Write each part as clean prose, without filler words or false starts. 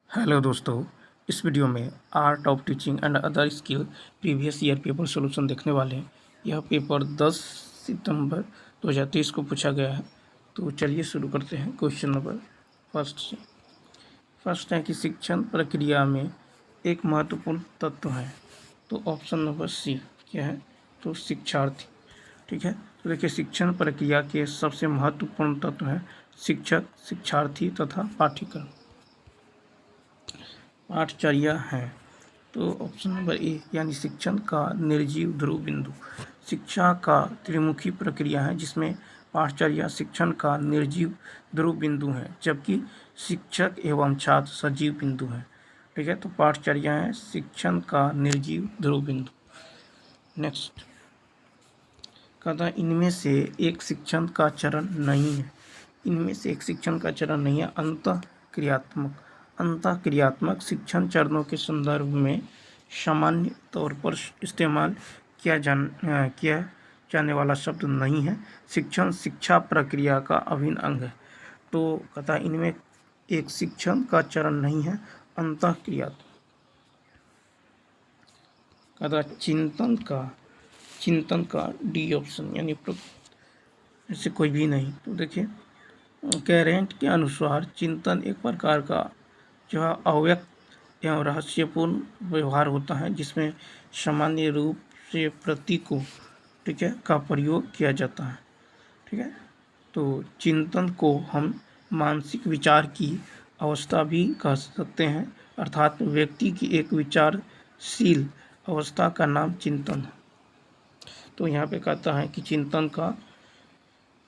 Hello दोस्तों, इस video में art of teaching and other skill previous year paper solution देखने वाले हैं। यह पेपर 10 सितंबर 2023 को पूछा गया है। तो चलिए शुरू करते हैं क्वेश्चन नंबर फर्स्ट से। फर्स्ट है कि शिक्षण प्रक्रिया में एक महत्वपूर्ण तत्व है। तो ऑप्शन नंबर सी क्या है? तो शिक्षार्थी। ठीक है, तो देखिए शिक्षण प्रक्रिया के सबसे महत्वपूर्ण तत्व है शिक्षक, शिक्षार्थी तथा पाठ्यक्रम, पाठचर्या है। तो ऑप्शन नंबर ए यानी शिक्षण का निर्जीव ध्रुव बिंदु। शिक्षा का त्रिमुखी प्रक्रिया है जिसमें पाठचर्या शिक्षण का निर्जीव ध्रुव बिंदु है, जबकि शिक्षक एवं छात्र सजीव बिंदु है। ठीक है, तो पाठचर्या है शिक्षण का निर्जीव ध्रुव बिंदु। नेक्स्ट कहता है इनमें से एक शिक्षण का चरण नहीं है। इनमें से एक शिक्षण का चरण नहीं है अंतःक्रियात्मक। अंतःक्रियात्मक शिक्षण चरणों के संदर्भ में सामान्य तौर पर इस्तेमाल किया जाने वाला शब्द नहीं है। शिक्षण शिक्षा प्रक्रिया का अभिन्न अंग है। तो कहता है इनमें एक शिक्षण का चरण नहीं है अंतःक्रियात्मक। कहता चिंतन का डी ऑप्शन यानी ऐसे कोई भी नहीं। तो देखिए कैरेंट के अनुसार चिंतन एक प्रकार का जो है अव्यक्त एवं रहस्यपूर्ण व्यवहार होता है जिसमें सामान्य रूप से प्रतीकों ठीक है का प्रयोग किया जाता है। ठीक है, तो चिंतन को हम मानसिक विचार की अवस्था भी कह सकते हैं, अर्थात व्यक्ति की एक विचारशील अवस्था का नाम चिंतन है। तो यहाँ पे कहता है कि चिंतन का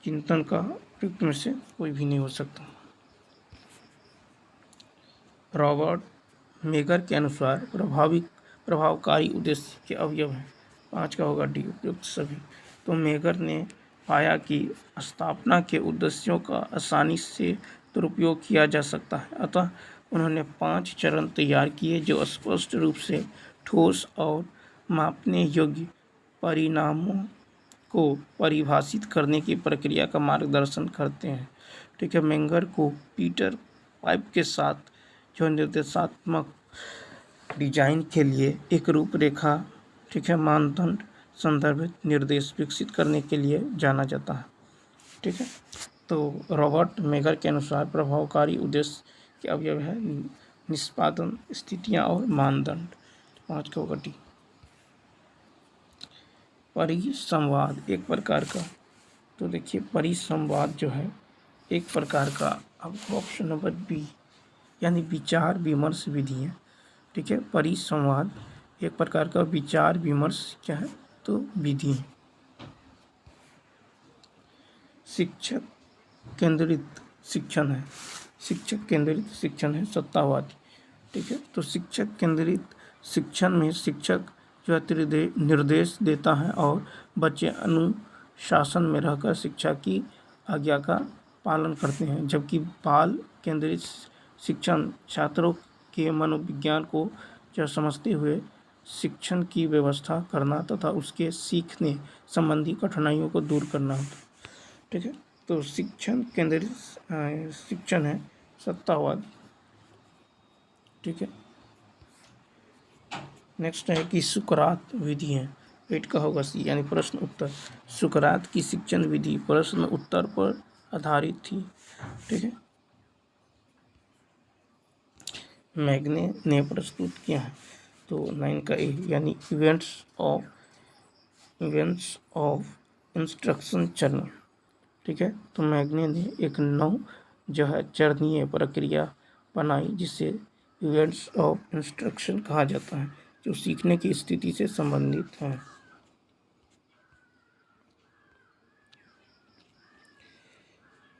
प्रयुक्त में से कोई भी नहीं हो सकता। रॉबर्ट मेगर के अनुसार प्रभावकारी उद्देश्य के अवयव हैं। 5 का होगा डी उपयुक्त सभी। तो मेगर ने पाया कि स्थापना के उद्देश्यों का आसानी से दुरुपयोग किया जा सकता है, अतः उन्होंने 5 चरण तैयार किए जो स्पष्ट रूप से ठोस और मापने योग्य परिणामों को परिभाषित करने की प्रक्रिया का मार्गदर्शन करते हैं। ठीक है, मेंगर को पीटर पाइप के साथ जो निर्देशात्मक डिजाइन के लिए एक रूपरेखा ठीक है मानदंड संदर्भित निर्देश विकसित करने के लिए जाना जाता है। ठीक है, तो रॉबर्ट मेगर के अनुसार प्रभावकारी उद्देश्य के अवयव है निष्पादन, स्थितियां और मानदंड। 5 का होगा डी। परिसंवाद एक प्रकार का। तो देखिए परिसंवाद जो है एक प्रकार का, आपको ऑप्शन नंबर बी यानी विचार विमर्श विधि है। ठीक है, परिसंवाद एक प्रकार का विचार विमर्श क्या है तो विधि है। शिक्षक केंद्रित शिक्षण है। शिक्षक केंद्रित शिक्षण है सत्तावादी। ठीक है, तो शिक्षक केंद्रित शिक्षण में शिक्षक जो है निर्देश देता है और बच्चे अनुशासन में रहकर शिक्षा की आज्ञा का पालन करते हैं, जबकि बाल केंद्रित शिक्षण छात्रों के मनोविज्ञान को जो समझते हुए शिक्षण की व्यवस्था करना तथा उसके सीखने संबंधी कठिनाइयों को दूर करना होता है। ठीक है, तो शिक्षण केंद्रित शिक्षण है सत्तावादी। ठीक है, नेक्स्ट है कि सुकरात विधि है। 8 का होगा सी यानी प्रश्न उत्तर। सुकरात की शिक्षण विधि प्रश्न उत्तर पर आधारित थी। ठीक है, मैग्ने ने प्रस्तुत किया है। तो 9 का ए यानी इवेंट्स ऑफ इंस्ट्रक्शन चरण। ठीक है, तो मैग्ने ने एक जो है चरणीय प्रक्रिया बनाई जिसे इवेंट्स ऑफ इंस्ट्रक्शन कहा जाता है, जो सीखने की स्थिति से संबंधित है।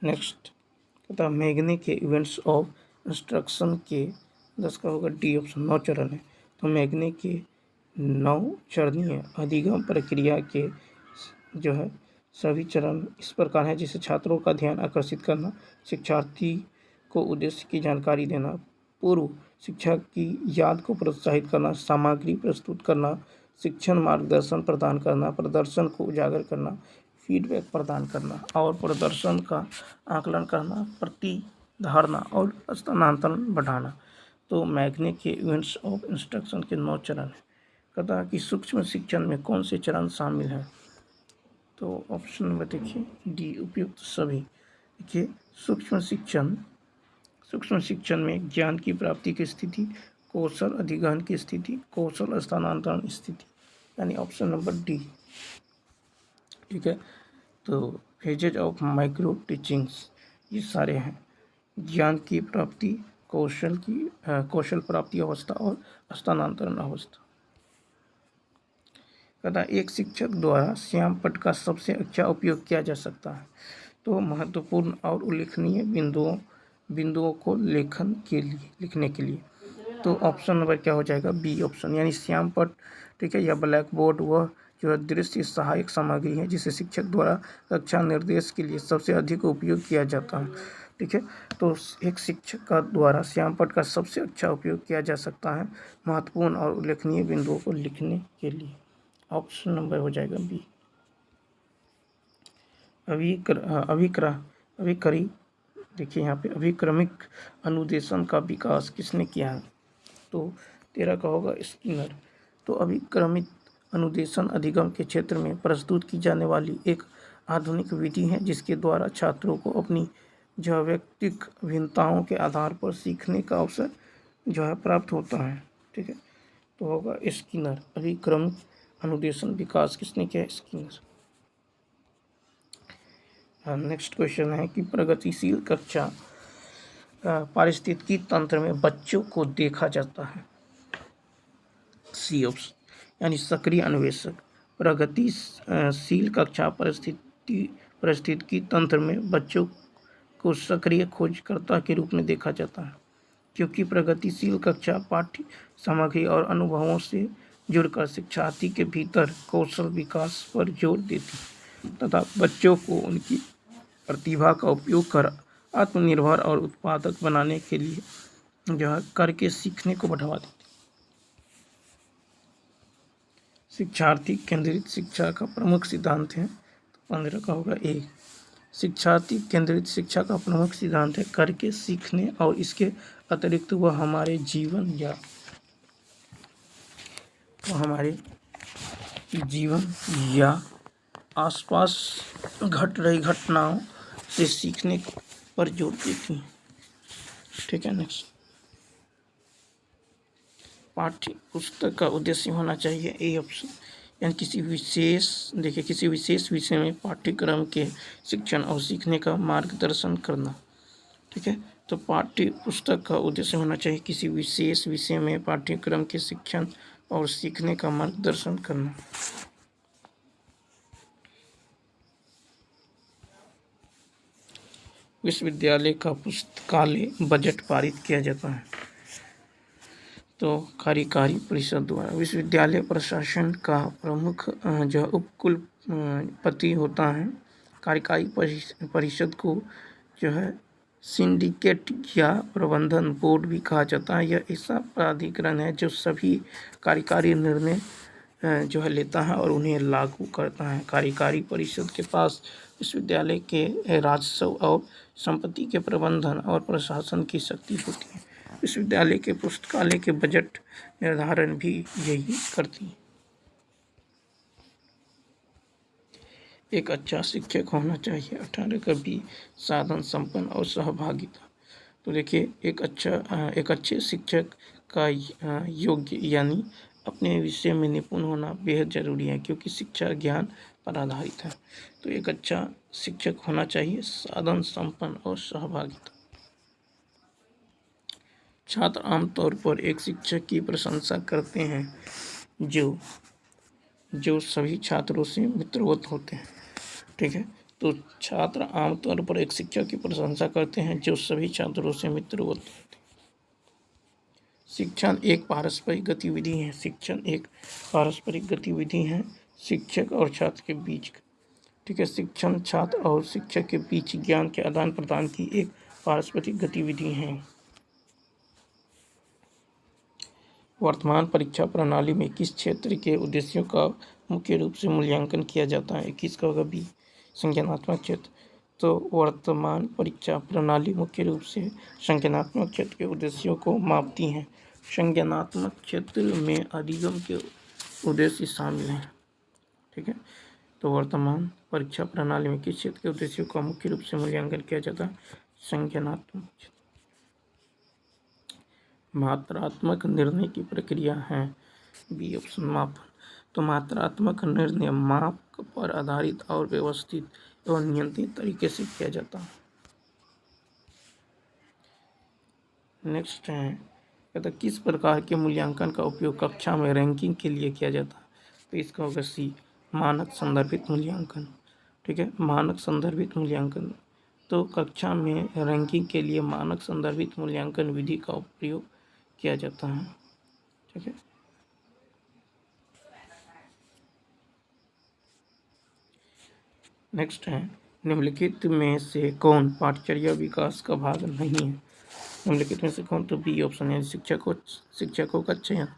नेक्स्ट कहता मैग्ने के इवेंट्स ऑफ इंस्ट्रक्शन के 10 का होगा डी ऑप्शन 9 चरण है। तो मैग्ने के 9 चरणीय अधिगम प्रक्रिया के जो है सभी चरण इस प्रकार हैं, जिसे छात्रों का ध्यान आकर्षित करना, शिक्षार्थी को उद्देश्य की जानकारी देना, पूर्व शिक्षा की याद को प्रोत्साहित करना, सामग्री प्रस्तुत करना, शिक्षण मार्गदर्शन प्रदान करना, प्रदर्शन को उजागर करना, फीडबैक प्रदान करना और प्रदर्शन का आकलन करना, प्रतिधारणा और स्थानांतरण बढ़ाना। तो मैग्ने के यूनिट्स ऑफ इंस्ट्रक्शन के 9 चरण हैं। कहता है कि सूक्ष्म शिक्षण में कौन से चरण शामिल हैं? तो ऑप्शन नंबर देखिए डी, उपयुक्त सभी। देखिए सूक्ष्म शिक्षण में ज्ञान की प्राप्ति की स्थिति, कौशल अधिग्रहण की स्थिति, कौशल स्थानांतरण स्थिति, यानी ऑप्शन नंबर डी। ठीक है, तो फेजेज ऑफ माइक्रो टीचिंग्स ये सारे हैं, ज्ञान की प्राप्ति, कौशल प्राप्ति अवस्था और स्थानांतरण अवस्था। कहता एक शिक्षक द्वारा श्याम पट्ट का सबसे अच्छा उपयोग किया जा सकता है। तो महत्वपूर्ण और उल्लेखनीय बिंदुओं को लिखने के लिए तो ऑप्शन नंबर क्या हो जाएगा? बी ऑप्शन, यानी श्याम पट्ट, ठीक है, या ब्लैक बोर्ड वह जो है दृश्य सहायक सामग्री है जिसे शिक्षक द्वारा कक्षा निर्देश के लिए सबसे अधिक उपयोग किया जाता है। ठीक है, तो एक शिक्षक का द्वारा श्याम पट्ट का सबसे अच्छा उपयोग किया जा सकता है महत्वपूर्ण और उल्लेखनीय बिंदुओं को लिखने के लिए। ऑप्शन नंबर हो जाएगा बी। अभिकरी देखिए यहाँ पे अभिक्रमिक अनुदेशन का विकास किसने किया है? तो 13 का होगा स्किनर। तो अभिक्रमिक अनुदेशन अधिगम के क्षेत्र में प्रस्तुत की जाने वाली एक आधुनिक विधि है जिसके द्वारा छात्रों को अपनी जो व्यक्तिगत भिन्नताओं के आधार पर सीखने का अवसर जो है प्राप्त होता है। ठीक है, तो होगा स्किनर। अभिक्रमिक अनुदेशन विकास किसने किया? स्किनर। नेक्स्ट क्वेश्चन है कि प्रगतिशील कक्षा पारिस्थितिकी तंत्र में बच्चों को देखा जाता है। सी ऑप्शन, यानी सक्रिय अन्वेषक। प्रगतिशील कक्षा पारिस्थितिकी तंत्र में बच्चों को सक्रिय खोजकर्ता के रूप में देखा जाता है क्योंकि प्रगतिशील कक्षा पाठ्य सामग्री और अनुभवों से जुड़कर शिक्षार्थी के भीतर कौशल विकास पर जोर देती तथा बच्चों को उनकी प्रतिभा का उपयोग कर आत्मनिर्भर और उत्पादक बनाने के लिए जो है करके सीखने को बढ़ावा देती। शिक्षार्थी केंद्रित शिक्षा का प्रमुख सिद्धांत है। तो 15 का होगा ए। शिक्षार्थी केंद्रित शिक्षा का प्रमुख सिद्धांत है करके सीखने और इसके अतिरिक्त वह हमारे जीवन या आसपास घट रही घटनाओं से सीखने पर जोर देती हैं। ठीक है, नेक्स्ट। पाठ्य पुस्तक का उद्देश्य होना चाहिए ए ऑप्शन, यानी किसी विशेष विषय में पाठ्यक्रम के शिक्षण और सीखने का मार्गदर्शन करना। ठीक है, तो पाठ्य पुस्तक का उद्देश्य होना चाहिए किसी विशेष विषय में पाठ्यक्रम के शिक्षण और सीखने का मार्गदर्शन करना। विश्वविद्यालय का पुस्तकालय बजट पारित किया जाता है। तो कार्यकारी परिषद द्वारा। विश्वविद्यालय प्रशासन का प्रमुख जो उपकुलपति होता है। कार्यकारी परिषद को जो है सिंडिकेट या प्रबंधन बोर्ड भी कहा जाता है। यह ऐसा प्राधिकरण है जो सभी कार्यकारी निर्णय जो है लेता है और उन्हें लागू करता है। कार्यकारी परिषद के पास विश्वविद्यालय के राजस्व और संपत्ति के प्रबंधन और प्रशासन की शक्ति होती है। विश्वविद्यालय के पुस्तकालय के बजट निर्धारण भी यही करती है। एक अच्छा शिक्षक होना चाहिए। 18 का बी, साधन संपन्न और सहभागिता। तो देखिए एक अच्छे शिक्षक का योग्य यानी अपने विषय में निपुण होना बेहद जरूरी है क्योंकि शिक्षा ज्ञान पर आधारित है। तो एक अच्छा शिक्षक होना चाहिए साधन संपन्न और सहभागिता। छात्र आमतौर पर एक शिक्षक की प्रशंसा करते हैं जो सभी छात्रों से मित्रवत होते हैं। ठीक है, तो छात्र आमतौर पर एक शिक्षक की प्रशंसा करते हैं जो सभी छात्रों से मित्रवत होते हैं। शिक्षण एक पारस्परिक गतिविधि है। शिक्षण एक पारस्परिक गतिविधि है शिक्षक और छात्र के बीच। ठीक है, शिक्षण छात्र और शिक्षक के बीच ज्ञान के आदान प्रदान की एक पारस्परिक गतिविधि है। वर्तमान परीक्षा प्रणाली में किस क्षेत्र के उद्देश्यों का मुख्य रूप से मूल्यांकन किया जाता है? 21 का होगा बी, संज्ञानात्मक क्षेत्र। तो वर्तमान परीक्षा प्रणाली मुख्य रूप से संज्ञानात्मक क्षेत्र के उद्देश्यों को मापती हैं। संज्ञानात्मक क्षेत्र में अधिगम के उद्देश्य शामिल हैं। ठीक है, तो वर्तमान परीक्षा प्रणाली में किस क्षेत्र के उद्देश्यों का मुख्य रूप से मूल्यांकन किया जाता है? संज्ञानात्मक क्षेत्र। मात्रात्मक निर्णय की प्रक्रिया है बी ऑप्शन मापन। तो मात्रात्मक निर्णय माप पर आधारित और व्यवस्थित एवं नियंत्रित तरीके से किया जाता है। नेक्स्ट है, कहता किस प्रकार के मूल्यांकन का उपयोग कक्षा में रैंकिंग के लिए किया जाता है? तो इसका होगा सी मानक संदर्भित मूल्यांकन। ठीक है, मानक संदर्भित मूल्यांकन। तो कक्षा में रैंकिंग के लिए मानक संदर्भित मूल्यांकन विधि का उपयोग किया जाता है। ठीक है, नेक्स्ट है, निम्नलिखित में से कौन पाठ्यचर्या विकास का भाग नहीं है? निम्नलिखित में से कौन? तो बी ऑप्शन है शिक्षकों का चयन।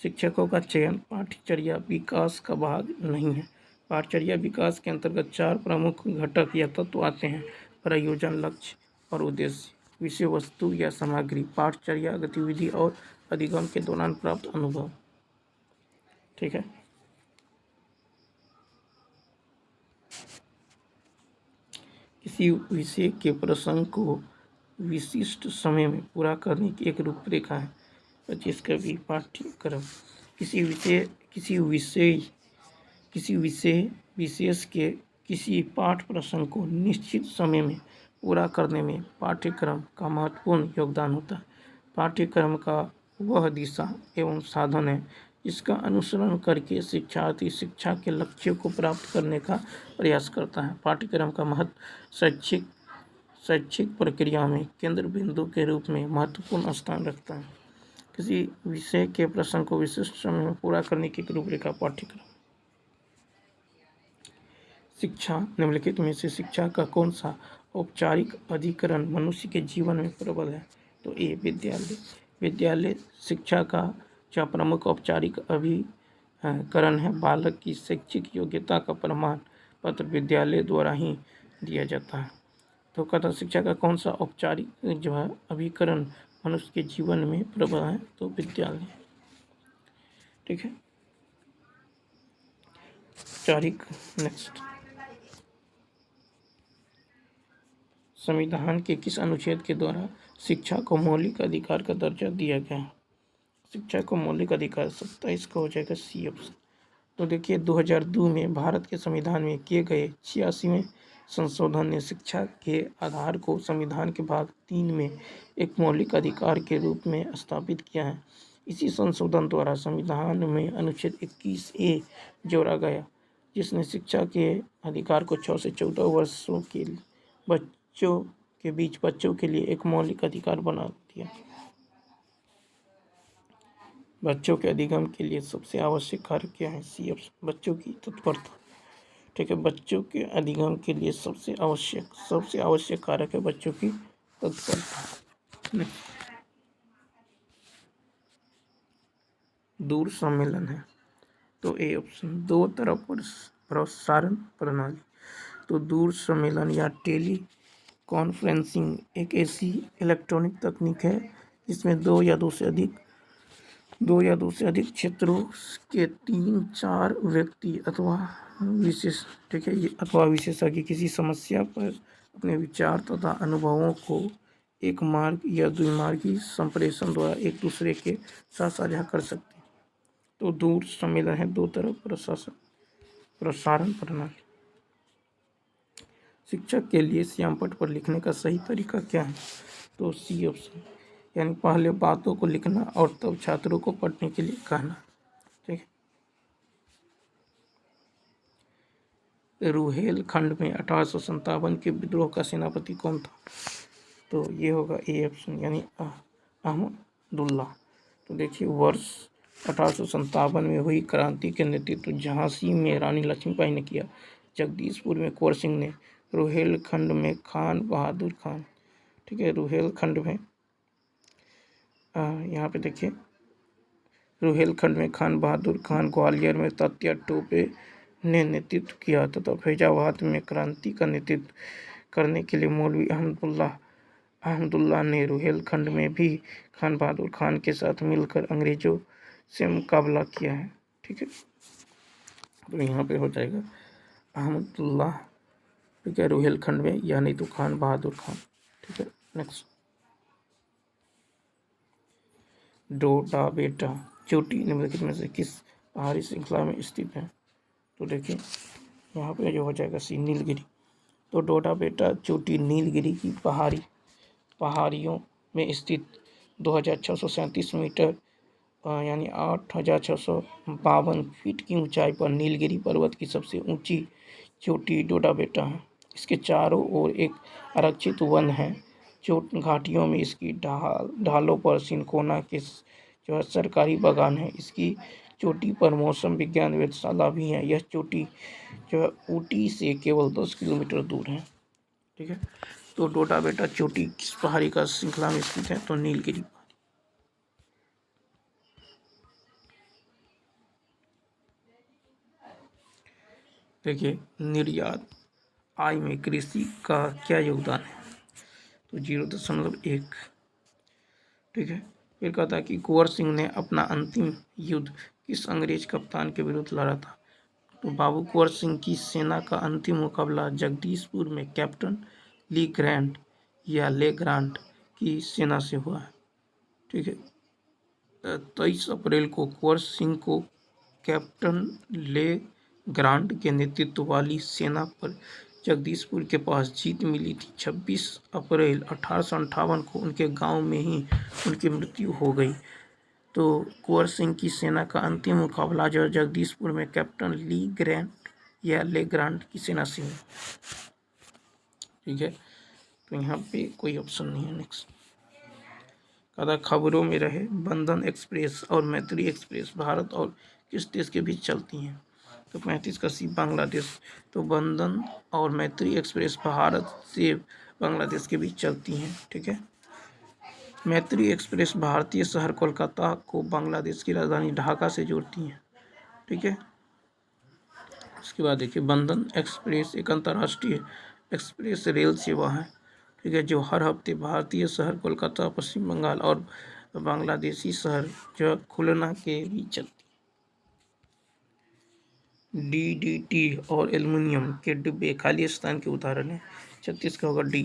शिक्षकों का चयन पाठ्यचर्या विकास का भाग नहीं है। पाठ्यचर्या विकास के अंतर्गत 4 प्रमुख घटक या तत्व आते हैं: प्रयोजन, लक्ष्य और उद्देश्य, विषय वस्तु या सामग्री, पाठ्यचर्या गतिविधि और अधिगम के दौरान प्राप्त अनुभव। ठीक है, किसी विषय के प्रसंग को विशिष्ट समय में पूरा करने की एक रूपरेखा है। 25 का भी पाठ्यक्रम किसी विषय विशेष के किसी पाठ प्रसंग को निश्चित समय में पूरा करने में पाठ्यक्रम का महत्वपूर्ण योगदान होता है। पाठ्यक्रम का वह दिशा एवं साधन है जिसका अनुसरण करके शिक्षार्थी शिक्षा के लक्ष्यों को प्राप्त करने का प्रयास करता है। पाठ्यक्रम का महत्व शैक्षिक प्रक्रिया में केंद्र बिंदु के रूप में महत्वपूर्ण स्थान रखता है। किसी विषय के प्रसंग को विशिष्ट समय में पूरा करने की रूपरेखा पाठ्यक्रम। शिक्षा, निम्नलिखित में से शिक्षा का कौन सा औपचारिक अधिकरण मनुष्य के जीवन में प्रबल है? तो ए विद्यालय। विद्यालय शिक्षा का जो प्रमुख औपचारिक अभिकरण है। बालक की शैक्षिक योग्यता का प्रमाण पत्र विद्यालय द्वारा ही दिया जाता है। तो कहता शिक्षा का कौन सा औपचारिक जो है अभिकरण मनुष्य के जीवन में प्रबल है? तो विद्यालय। ठीक है, औपचारिक। नेक्स्ट, संविधान के किस अनुच्छेद के द्वारा शिक्षा को मौलिक अधिकार का दर्जा दिया गया है? शिक्षा को मौलिक अधिकार 27 का हो जाएगा सी ऑप्शन। तो देखिए 2002 में भारत के संविधान में किए गए 86वें संशोधन ने शिक्षा के आधार को संविधान के भाग 3 में एक मौलिक अधिकार के रूप में स्थापित किया है। इसी संशोधन द्वारा संविधान में अनुच्छेद 21A जोड़ा गया जिसने शिक्षा के अधिकार को 6 से 14 वर्षों के बच्चों के बीच बच्चों के लिए एक मौलिक अधिकार बना दिया। बच्चों के अधिगम के लिए सबसे आवश्यक कार्य क्या है? सी ऑप्शन बच्चों की तत्परता। ठीक है, बच्चों के अधिगम के लिए सबसे आवश्यक कारक है बच्चों की तत्परता। दूर सम्मेलन है तो ए ऑप्शन 2 तरफ प्रसारण प्रणाली। तो दूर सम्मेलन या टेली कॉन्फ्रेंसिंग एक ऐसी इलेक्ट्रॉनिक तकनीक है जिसमें दो या दो से अधिक क्षेत्रों के 3-4 व्यक्ति अथवा विशेषज्ञ किसी समस्या पर अपने विचार तथा अनुभवों को एक मार्ग या द्विमार्गी संप्रेषण द्वारा एक दूसरे के साथ साझा कर सकते हैं। तो दूर सम्मेलन है 2 तरफ प्रसारण प्रणाली। शिक्षक के लिए श्यामपट्ट पर लिखने का सही तरीका क्या है? तो सी ऑप्शन, यानी पहले बातों को लिखना और तब छात्रों को पढ़ने के लिए कहना। ठीक है, रुहेलखंड में 1857 के विद्रोह का सेनापति कौन था? तो ये होगा ए ऑप्शन, यानी अहमदुल्ला। तो देखिए वर्ष 1857 में हुई क्रांति के नेतृत्व झांसी में रानी लक्ष्मीबाई ने किया, जगदीशपुर में कुंवर सिंह ने, रुहेलखंड में खान बहादुर खान। ठीक है, रुहेलखंड में यहाँ पे देखिए रुहेलखंड में खान बहादुर खान, ग्वालियर में तात्या टोपे ने नेतृत्व किया तथा फैजाबाद में क्रांति का नेतृत्व करने के लिए मौलवी अहमदुल्लाह ने रुहेलखंड में भी खान बहादुर खान के साथ मिलकर अंग्रेजों से मुकाबला किया है। ठीक है, तो यहाँ पे हो जाएगा अहमदुल्लाह, ठीक है, रुहेलखंड में, यानी तो खान बहादुर खान। ठीक है, नेक्स्ट, डोडा बेटा चोटी निम्नलिखित में से किस पहाड़ी श्रृंखला में स्थित है? तो देखिए यहाँ पे जो हो जाएगा सी नीलगिरी। तो डोडा बेटा चोटी नीलगिरी की पहाड़ियों में स्थित 2637 मीटर यानी 8652 फीट की ऊंचाई पर नीलगिरी पर्वत की सबसे ऊंची चोटी डोडा बेटा है। इसके चारों ओर एक आरक्षित वन है। चोट घाटियों में इसकी ढालों पर सिनकोना के जो है सरकारी बागान है। इसकी चोटी पर मौसम विज्ञान वेधशाला भी है। यह चोटी जो है ऊटी से केवल 10 किलोमीटर दूर है। ठीक है, तो डोडा बेटा चोटी किस पहाड़ी का श्रृंखला में स्थित है? तो नीलगिरी। देखिए निर्यात आय में कृषि का क्या योगदान है? तो 0.1। ठीक है, फिर कहता है कि कुंवर सिंह ने अपना अंतिम युद्ध किस अंग्रेज कप्तान के विरुद्ध लड़ा था? तो बाबू कुंवर सिंह की सेना का अंतिम मुकाबला जगदीशपुर में कैप्टन ली ग्रांट या ले ग्रांट की सेना से हुआ है। ठीक है, 23 अप्रैल को कुंवर सिंह को कैप्टन ले ग्रांट के नेतृत्व वाली सेना पर जगदीशपुर के पास जीत मिली थी। 26 अप्रैल 1858 को उनके गांव में ही उनकी मृत्यु हो गई। तो कुंवर सिंह की सेना का अंतिम मुकाबला जो जगदीशपुर में कैप्टन ली ग्रांट या ले ग्रांट की सेना से हुआ। ठीक है, तो यहाँ पे कोई ऑप्शन नहीं है। नेक्स्ट, कहता खबरों में रहे बंधन एक्सप्रेस और मैत्री एक्सप्रेस भारत और किस देश के बीच चलती हैं? तो 35 का सी बांग्लादेश। तो बंधन और मैत्री एक्सप्रेस भारत से बांग्लादेश के बीच चलती हैं। ठीक है, मैत्री एक्सप्रेस भारतीय शहर कोलकाता को बांग्लादेश की राजधानी ढाका से जोड़ती हैं। ठीक है, उसके बाद देखिए बंधन एक्सप्रेस एक अंतर्राष्ट्रीय एक्सप्रेस रेल सेवा है। ठीक है, जो हर हफ्ते भारतीय शहर कोलकाता, पश्चिम बंगाल और बांग्लादेशी शहर जो खुलना के बीच चलती। डीडीटी और एल्युमिनियम के डिब्बे खाली स्थान के उदाहरण है। 36 का होगा डी।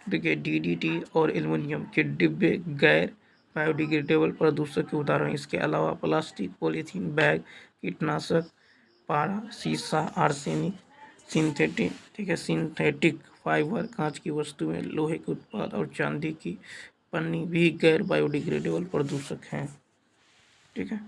देखिए डीडीटी और एल्युमिनियम के डिब्बे गैर बायोडिग्रेडेबल प्रदूषक के उदाहरण। इसके अलावा प्लास्टिक, पॉलीथीन बैग, कीटनाशक, पारा, शीशा, आर्सेनिक, सिंथेटिक, ठीक है, सिंथेटिक फाइबर, कांच की वस्तुएं, लोहे के उत्पाद और चांदी की पन्नी भी गैर बायोडिग्रेडेबल प्रदूषक हैं। ठीक है,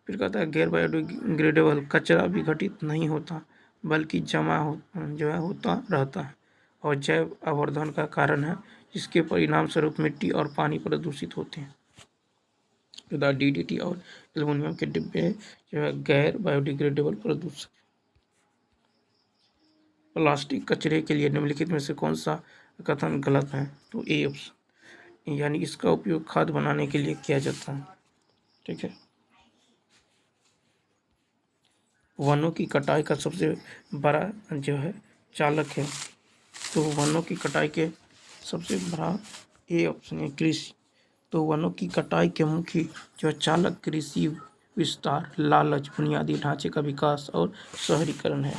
फिर कहता है गैर बायोडिग्रेडेबल कचरा विघटित नहीं होता बल्कि जमा होता रहता है और जैव आवर्धन का कारण है, जिसके परिणाम स्वरूप मिट्टी और पानी प्रदूषित होते हैं। डीडीटी और एल्युमिनियम के डिब्बे जो है गैर बायोडिग्रेडेबल प्रदूषक। प्लास्टिक कचरे के लिए निम्नलिखित में से कौन सा कथन गलत है? तो ए ऑप्शन, यानी इसका उपयोग खाद बनाने के लिए किया जाता है। ठीक है, वनों की कटाई का सबसे बड़ा जो है चालक है। तो वनों की कटाई के सबसे बड़ा ए ऑप्शन है कृषि। तो वनों की कटाई के मुख्य जो चालक कृषि विस्तार, लालच, बुनियादी ढांचे का विकास और शहरीकरण है।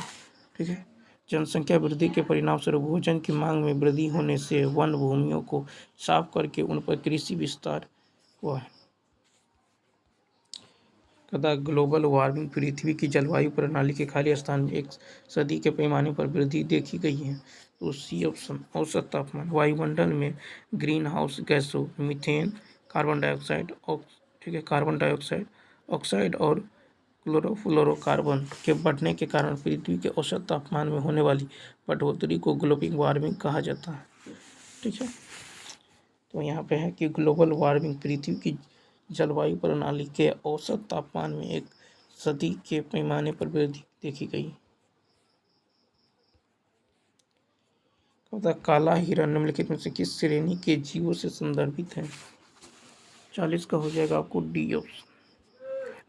ठीक है, जनसंख्या वृद्धि के परिणामस्वरूप भोजन की मांग में वृद्धि होने से वन भूमियों को साफ करके उन पर कृषि विस्तार हुआ है। तथा ग्लोबल वार्मिंग पृथ्वी की जलवायु प्रणाली के खाली स्थान में एक सदी के पैमाने पर वृद्धि देखी गई है। तो सी ऑप्शन, औसत तापमान, वायुमंडल में ग्रीन हाउस गैसों मीथेन, कार्बन डाइऑक्साइड, ठीक है, कार्बन डाइऑक्साइड, ऑक्साइड और क्लोरोफ्लोरोकार्बन के बढ़ने के कारण पृथ्वी के औसत तापमान में होने वाली बढ़ोतरी को ग्लोबल वार्मिंग कहा जाता है। ठीक है, तो यहाँ पे है कि ग्लोबल वार्मिंग पृथ्वी की जलवायु प्रणाली के औसत तापमान में एक सदी के पैमाने पर वृद्धि देखी गई। काला हिरण निम्नलिखित में से किस श्रेणी के जीवों से संदर्भित है? 40 का हो जाएगा आपको डी ऑप्शन,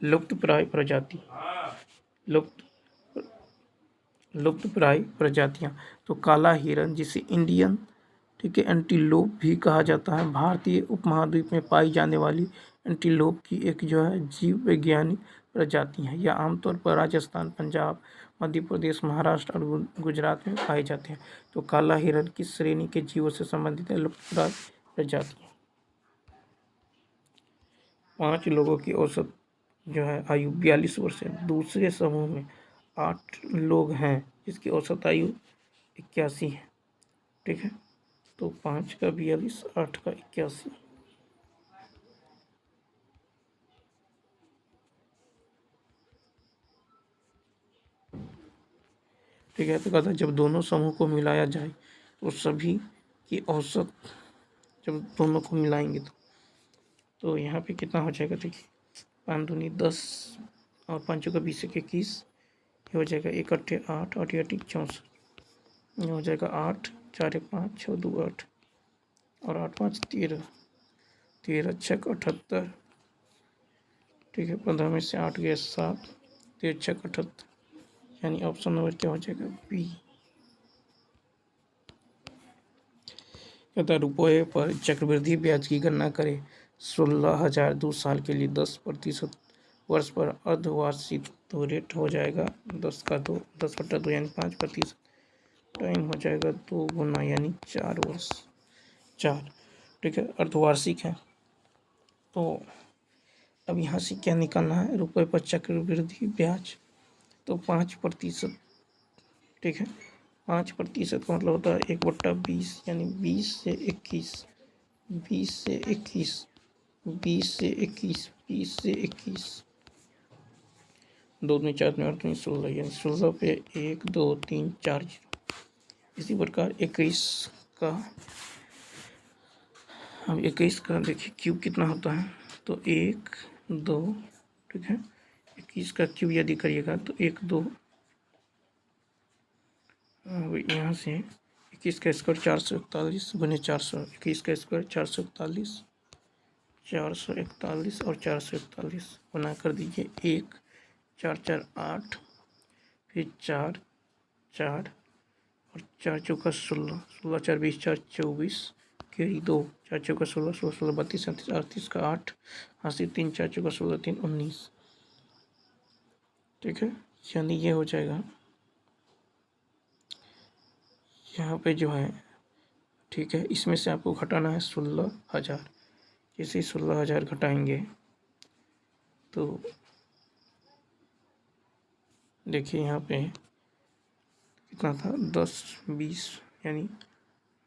लुप्त प्राय प्रजाति। लुप्तप्राय प्रजातियां, तो काला हिरन जिसे इंडियन ठीक है एंटीलोप भी कहा जाता है, भारतीय उपमहाद्वीप में पाई जाने वाली एंटीलोप की एक जो है जीव वैज्ञानिक प्रजाति है। यह आमतौर पर राजस्थान, पंजाब, मध्य प्रदेश, महाराष्ट्र और गुजरात में पाए जाते हैं। तो काला हिरन किस श्रेणी के जीवों से संबंधित है? लुप्तप्राय प्रजातियां। 5 लोगों की औसत जो है आयु 42 वर्ष है। दूसरे समूह में 8 लोग हैं जिसकी औसत आयु 81 है। ठीक है, तो 5 का 42, 8 का 81। ठीक है, तो कहता है जब दोनों समूह को मिलाया जाए तो सभी की औसत, जब दोनों को मिलाएंगे तो यहाँ पे कितना हो जाएगा? देखिए, 5 दूनी 10 और 5 का 20 एक 21, ये हो जाएगा 1 अट्ठे 8, 8 अट्ठी 64, ये हो जाएगा 8, 4 एक 5, 6 2 8 और 8 5 13, 13 छक 78। ठीक है, 15 में से 8 गया 7, 13 छक 78, यानी ऑप्शन नंबर क्या हो जाएगा? बी। कहता रुपये पर चक्रवृद्धि ब्याज की गणना करें। 16,000 2 साल के लिए 10%, वर्ष पर अर्धवार्षिक तो रेट हो जाएगा 10/2 यानी 5%। टाइम हो जाएगा 2 गुना यानी 4 वर्ष 4। ठीक है, अर्धवार्षिक है। तो अब यहाँ से क्या निकालना है? रुपये पर चक्रवृद्धि ब्याज, तो 5%। ठीक है, 5% का मतलब होता है 1/20 यानी 20 से 21, 20 से 21, 20 से 21, 20 से 21, 2 में 4 में 8 में 16, यानी 16 पे 1 2 3 4 0। इसी प्रकार 21 का, अब 21 का देखिए क्यूब कितना होता है? तो 1 2, ठीक है, 21 का क्यूब यदि करिएगा तो 1 2, यहाँ से 21 का स्क्वायर 441 गुने 400, 21 का स्क्वायर 441, 441 और 441 गुना कर दीजिए 1 4 4 8, फिर 4 4 और 4 चौका 16, 16 4 20, 4 24 के 2, 4 चौका 16, 16 16 32 37 38 का 8, 80 3 4 चौका 16 3 19। ठीक है, यानी ये हो जाएगा यहाँ पे जो है। ठीक है, इसमें से आपको घटाना है 16,000। जैसे 16,000 घटाएंगे तो देखिए यहाँ पे कितना था? 10 20 यानी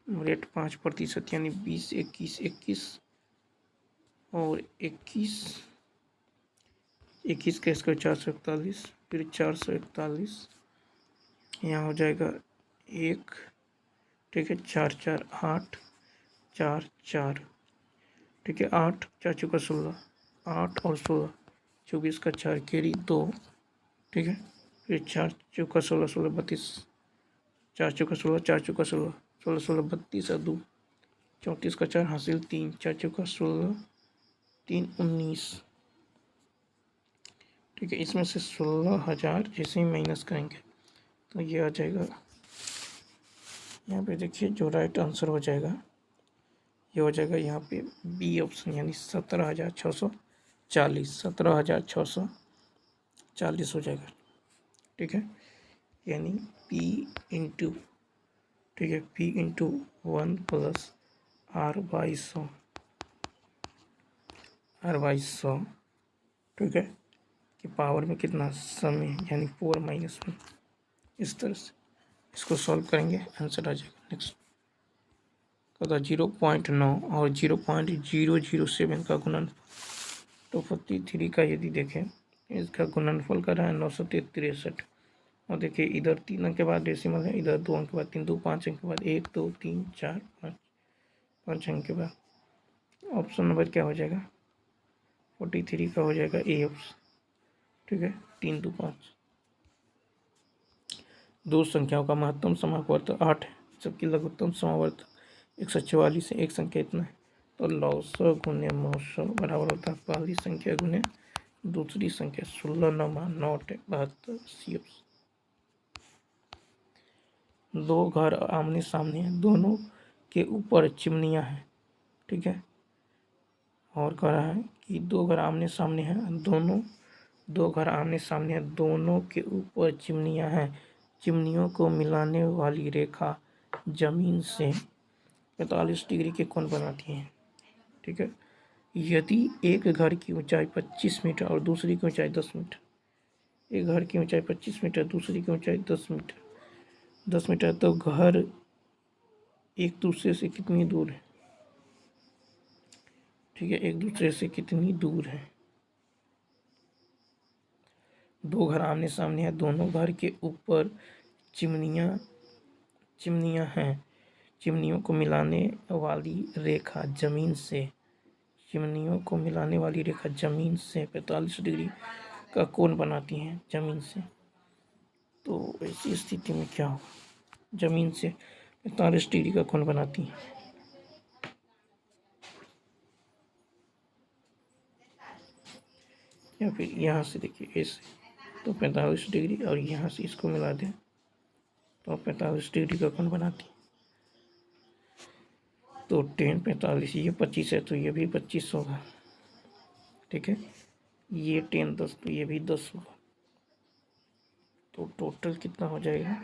रेट 5% यानी 20 21 21 और 21 का स्क्वायर 441, फिर 441, यहाँ हो जाएगा 1। ठीक है, 4 4 8 4 4, ठीक है, 8 4 चौका 16, 8 और 16 24 का 4 कैरी 2। ठीक है, फिर 4 चौका 16 16 32, 4 चौका 16 4 चौका 16 16 16 32 और 2 34 का 4 हासिल 3, 4 चौका 16 3 19। ठीक है, इसमें से 16,000 जैसे ही माइनस करेंगे तो ये आ जाएगा, यहाँ पे देखिए जो राइट आंसर हो जाएगा ये हो जाएगा यहाँ पे बी ऑप्शन, यानी 17,640, 17,640 हो जाएगा। ठीक है, यानी P इंटू, ठीक है, P into 1 plus R/100, R/100, ठीक है, कि पावर में कितना समय यानी 4 - 1। इस तरह से इसको सॉल्व करेंगे, आंसर आ जाएगा। नेक्स्ट कहता 0.9 और 0.007 का गुणनफल, तो 43 का यदि देखें इसका गुणनफल कर रहा है 963। और देखिए इधर 3 अंक के बाद डेसिमल है, इधर 2 अंक के बाद 3 2 5 अंक के बाद 1 2 3 4 5 5 अंक के बाद ऑप्शन नंबर क्या हो जाएगा? 43 का हो जाएगा ए ऑप्शन। ठीक है, 3 2 5। दो संख्याओं का महत्तम समावर्त 8 है, जबकि लघुत्तम समावर्त 144 है। एक संख्या इतना है, तो 900 गुने 900 बराबर होता है पहली संख्या गुने दूसरी संख्या। 16 9 9 72 सी ऑप्शन। दो घर आमने सामने हैं, दोनों के ऊपर चिमनियाँ हैं। ठीक है, और कह रहा है कि दो घर आमने सामने हैं, दो घर आमने सामने हैं, दोनों के ऊपर चिमनियाँ हैं। चिमनियों को मिलाने वाली रेखा जमीन से 45 डिग्री के कोण बनाती है। ठीक है, यदि एक घर की ऊंचाई 25 मीटर और दूसरी की ऊंचाई 10 मीटर, एक घर की ऊंचाई 25 मीटर, दूसरी की ऊंचाई 10 मीटर, तो घर एक दूसरे से कितनी दूर है? ठीक है, एक दूसरे से कितनी दूर है? दो घर आमने सामने हैं, दोनों घर के ऊपर चिमनियाँ हैं। चिमनियों को मिलाने वाली रेखा जमीन से 45 डिग्री का कोण बनाती है जमीन से। तो ऐसी स्थिति में क्या होगा? जमीन से 45 डिग्री का कोण बनाती है। या फिर यहाँ से देखिए ऐसे, तो 45 डिग्री, और यहाँ से इसको मिला दें तो 45 डिग्री का कोण बनाती है। तो 10 45, ये 25 है तो ये भी 25 होगा। ठीक है, ये 10 10 तो ये भी 10 होगा। तो टोटल कितना हो जाएगा?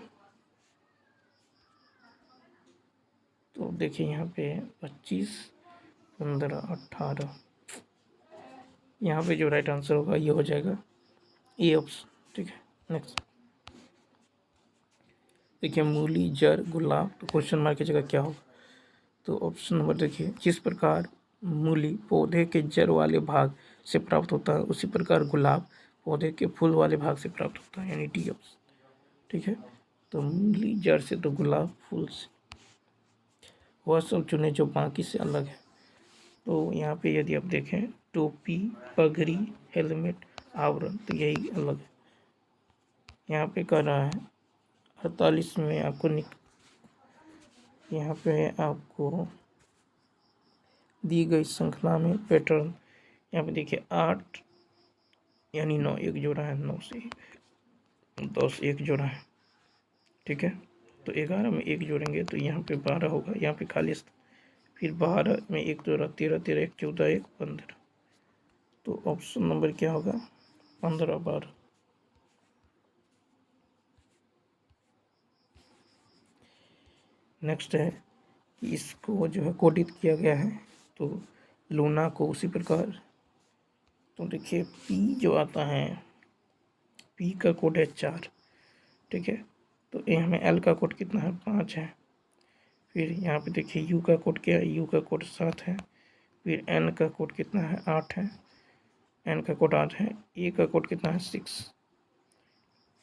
तो देखिए यहाँ पे 25 15 18, यहाँ पे जो राइट आंसर होगा ये हो जाएगा ए ऑप्शन। ठीक है, नेक्स्ट देखिए, मूली, जड़, गुलाब, तो क्वेश्चन मार्क की जगह क्या होगा? तो ऑप्शन नंबर देखिए, जिस प्रकार मूली पौधे के जड़ वाले भाग से प्राप्त होता है, उसी प्रकार गुलाब पौधे के फूल वाले भाग से प्राप्त होता है, यानी डी ऑप्शन। ठीक है, तो मूली जड़ से, तो गुलाब फूल से। वह सब चुने जो बाकी से अलग है। तो यहाँ पे यदि आप देखें, टोपी, पगड़ी, हेलमेट, आवरण, तो यही अलग है। यहाँ पे कर रहा है 48 में आपको यहाँ पे आपको दी गई श्रृंखला में पैटर्न, यहाँ पे देखिए 8 यानी 9 एक जोड़ा है, 9 से 10 एक जोड़ा है। ठीक है, तो 11 में एक जोड़ेंगे तो यहाँ पे 12 होगा, यहाँ पे खाली, फिर 12 में एक जोड़ा 13, 13 एक 14, एक 15। तो ऑप्शन नंबर क्या होगा? 15 12। नेक्स्ट है कि इसको जो है कोडित किया गया है, तो लूना को उसी प्रकार, तो देखिए पी जो आता है, पी का कोड है 4। ठीक है, तो यहाँ में एल का कोड कितना है? 5 है। फिर यहाँ पे देखिए यू का कोड क्या है? यू का कोड 7 है। फिर एन का कोड कितना है? 8 है। एन का कोड 8 है। ए का कोड कितना है? 6।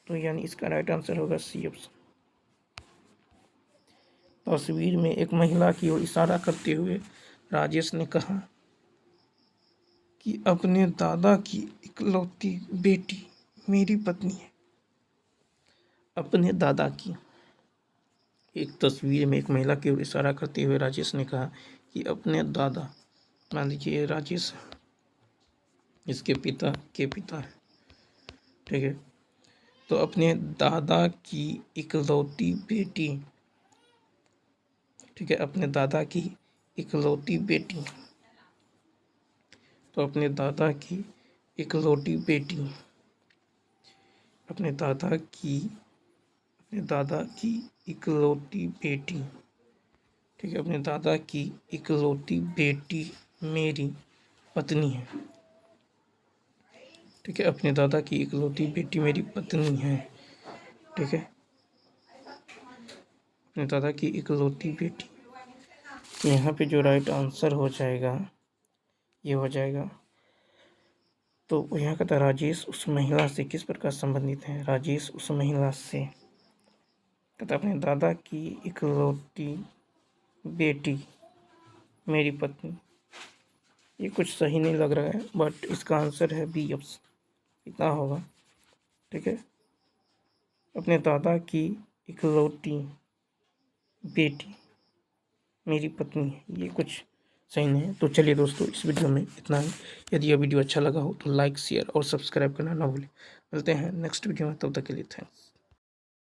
तो यानी इसका राइट आंसर होगा सी ऑप्शन। तस्वीर में एक महिला की ओर इशारा करते हुए राजेश ने कहा कि अपने दादा की इकलौती बेटी मेरी पत्नी है। अपने दादा की, एक तस्वीर में एक महिला की ओर इशारा करते हुए राजेश ने कहा कि अपने दादा, मान लीजिए राजेश इसके पिता के पिता है। ठीक है, तो अपने दादा की इकलौती बेटी, ठीक है, अपने दादा की इकलौती बेटी, तो अपने दादा की इकलौती बेटी, अपने दादा की इकलौती बेटी, ठीक है, अपने दादा की इकलौती बेटी मेरी पत्नी है। ठीक है, अपने दादा की इकलौती बेटी मेरी पत्नी है। ठीक है, अपने दादा की इकलौती बेटी, तो यहाँ पे जो राइट आंसर हो जाएगा ये हो जाएगा, तो यहाँ कहता है राजेश उस महिला से किस प्रकार संबंधित है? राजेश उस महिला से, कहता अपने दादा की इकलौती बेटी मेरी पत्नी। ये कुछ सही नहीं लग रहा है, बट इसका आंसर है बी ऑप्शन, इतना होगा। ठीक है, अपने दादा की इकलौती बेटी मेरी पत्नी है, ये कुछ सही नहीं है। तो चलिए दोस्तों, इस वीडियो में इतना ही। यदि यह वीडियो अच्छा लगा हो तो लाइक, शेयर और सब्सक्राइब करना ना भूलें। मिलते हैं नेक्स्ट वीडियो में, तब तक के लिए थैंक्स।